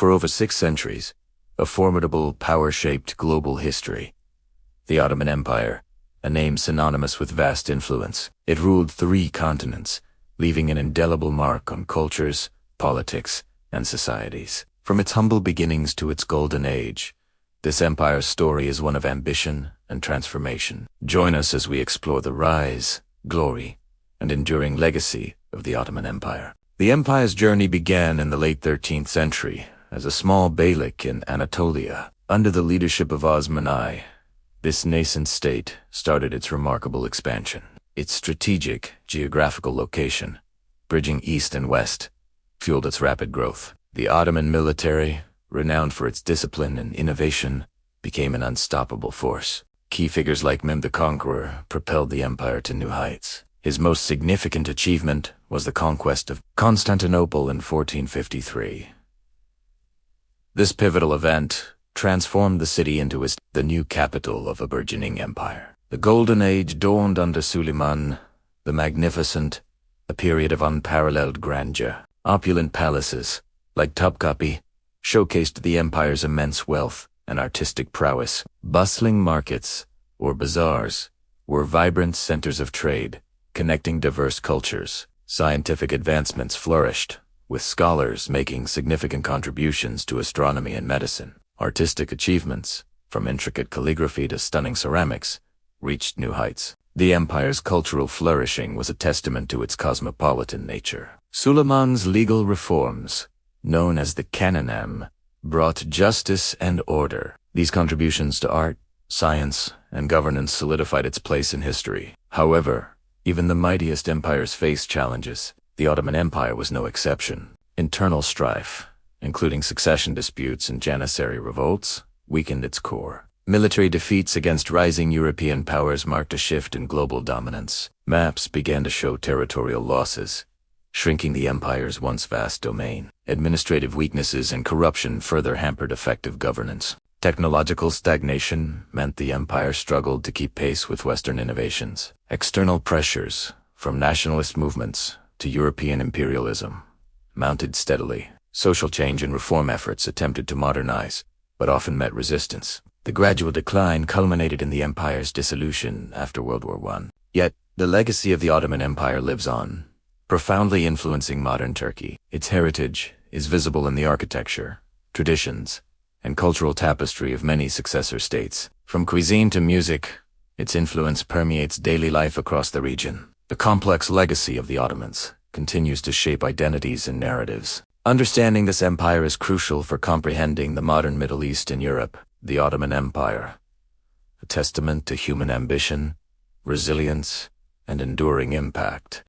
For over 6 centuries, a formidable, power-shaped global history. The Ottoman Empire, a name synonymous with vast influence. It ruled 3 continents, leaving an indelible mark on cultures, politics, and societies. From its humble beginnings to its golden age, this empire's story is one of ambition and transformation. Join us as we explore the rise, glory, and enduring legacy of the Ottoman Empire. The empire's journey began in the late 13th century as a small beylik in Anatolia. Under the leadership of Osman I, this nascent state started its remarkable expansion. Its strategic geographical location, bridging east and west, fueled its rapid growth. The Ottoman military, renowned for its discipline and innovation, became an unstoppable force. Key figures like Mehmed the Conqueror propelled the empire to new heights. His most significant achievement was the conquest of Constantinople in 1453. This pivotal event transformed the city into the new capital of a burgeoning empire. The Golden Age dawned under Suleiman the Magnificent, a period of unparalleled grandeur. Opulent palaces, like Topkapi, showcased the empire's immense wealth and artistic prowess. Bustling markets, or bazaars, were vibrant centers of trade, connecting diverse cultures. Scientific advancements flourished, with scholars making significant contributions to astronomy and medicine. Artistic achievements, from intricate calligraphy to stunning ceramics, reached new heights. The empire's cultural flourishing was a testament to its cosmopolitan nature. Suleiman's legal reforms, known as the Kanunam, brought justice and order. These contributions to art, science, and governance solidified its place in history. However, even the mightiest empires faced challenges. The Ottoman Empire was no exception. Internal strife, including succession disputes and Janissary revolts, weakened its core. Military defeats against rising European powers marked a shift in global dominance. Maps began to show territorial losses, shrinking the empire's once vast domain. Administrative weaknesses and corruption further hampered effective governance. Technological stagnation meant the empire struggled to keep pace with Western innovations. External pressures, from nationalist movements to European imperialism, mounted steadily. Social change and reform efforts attempted to modernize, but often met resistance. The gradual decline culminated in the empire's dissolution after World War I. Yet, the legacy of the Ottoman Empire lives on, profoundly influencing modern Turkey. Its heritage is visible in the architecture, traditions, and cultural tapestry of many successor states. From cuisine to music, its influence permeates daily life across the region. The complex legacy of the Ottomans continues to shape identities and narratives. Understanding this empire is crucial for comprehending the modern Middle East and Europe. The Ottoman Empire, a testament to human ambition, resilience, and enduring impact.